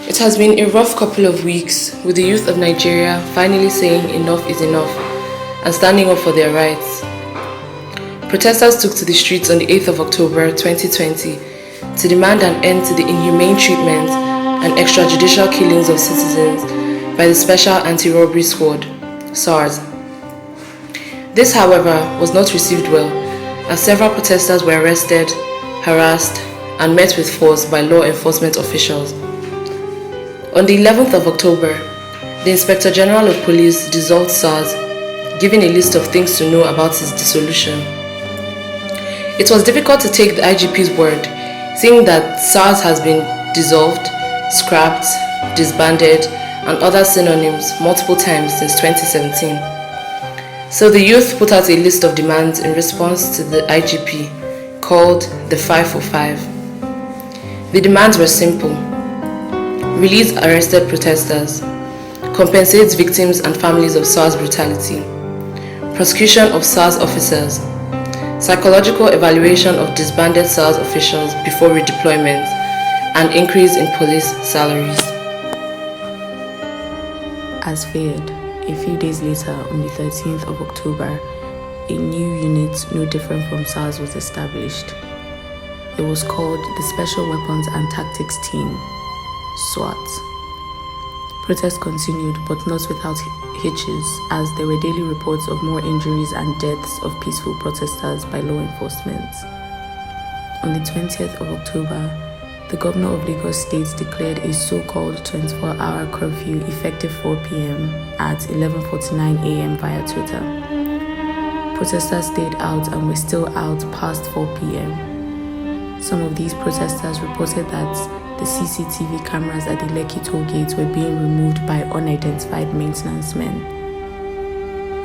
It has been a rough couple of weeks, with the youth of Nigeria finally saying enough is enough and standing up for their rights. Protesters took to the streets on the 8th of October 2020 to demand an end to the inhumane treatment and extrajudicial killings of citizens by the Special Anti-Robbery Squad, SARS. This, however, was not received well, as several protesters were arrested, harassed, and met with force by law enforcement officials. On the 11th of October, the Inspector General of Police dissolved SARS, giving a list of things to know about its dissolution. It was difficult to take the IGP's word, saying that SARS has been dissolved, scrapped, disbanded, and other synonyms multiple times since 2017. So the youth put out a list of demands in response to the IGP, called the 5 for 5. The demands were simple: release arrested protesters, compensate victims and families of SARS brutality, prosecution of SARS officers, psychological evaluation of disbanded SARS officials before redeployment, and increase in police salaries. As feared, a few days later, on the 13th of October, a new unit no different from SARS was established. It was called the Special Weapons and Tactics Team, SWAT. Protests continued, but not without hitches, as there were daily reports of more injuries and deaths of peaceful protesters by law enforcement. On the 20th of October, the governor of Lagos State declared a so-called 24-hour curfew effective 4 p.m. at 11:49 a.m. via Twitter. Protesters stayed out and were still out past 4 p.m. Some of these protesters reported that the CCTV cameras at the Lekki toll gates were being removed by unidentified maintenance men.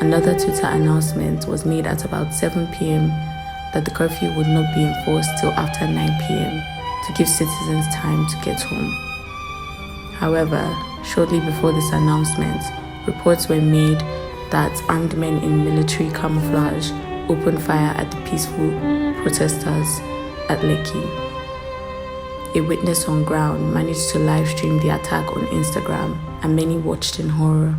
Another Twitter announcement was made at about 7 p.m. that the curfew would not be enforced till after 9 p.m. to give citizens time to get home. However, shortly before this announcement, reports were made that armed men in military camouflage opened fire at the peaceful protesters at Lekki. A witness on ground managed to live stream the attack on Instagram, and many watched in horror.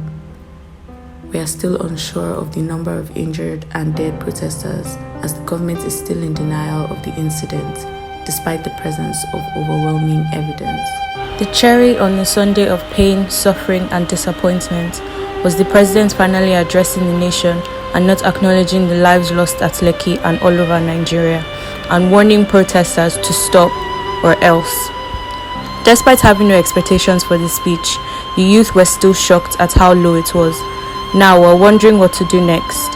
We are still unsure of the number of injured and dead protesters, as the government is still in denial of the incident, despite the presence of overwhelming evidence. The cherry on a Sunday of pain, suffering, and disappointment was the president finally addressing the nation and not acknowledging the lives lost at Lekki and all over Nigeria, and warning protesters to stop or else. Despite having no expectations for this speech, the youth were still shocked at how low it was. Now we're wondering what to do next.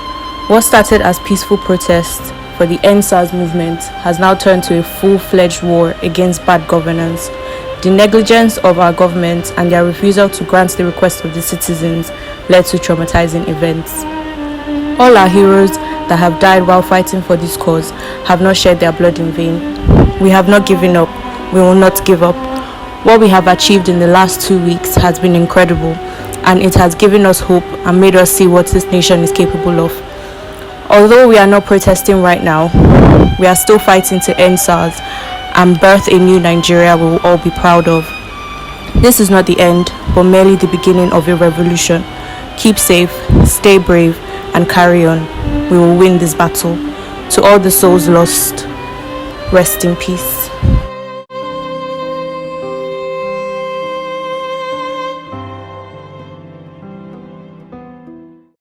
What started as peaceful protests for the EndSARS movement has now turned to a full-fledged war against bad governance. The negligence of our government and their refusal to grant the request of the citizens led to traumatizing events. All our heroes that have died while fighting for this cause have not shed their blood in vain. We have not given up. We will not give up. What we have achieved in the last 2 weeks has been incredible, and it has given us hope and made us see what this nation is capable of. Although we are not protesting right now, we are still fighting to end SARS and birth a new Nigeria we will all be proud of. This is not the end, but merely the beginning of a revolution. Keep safe, stay brave, and carry on. We will win this battle. To all the souls lost, rest in peace.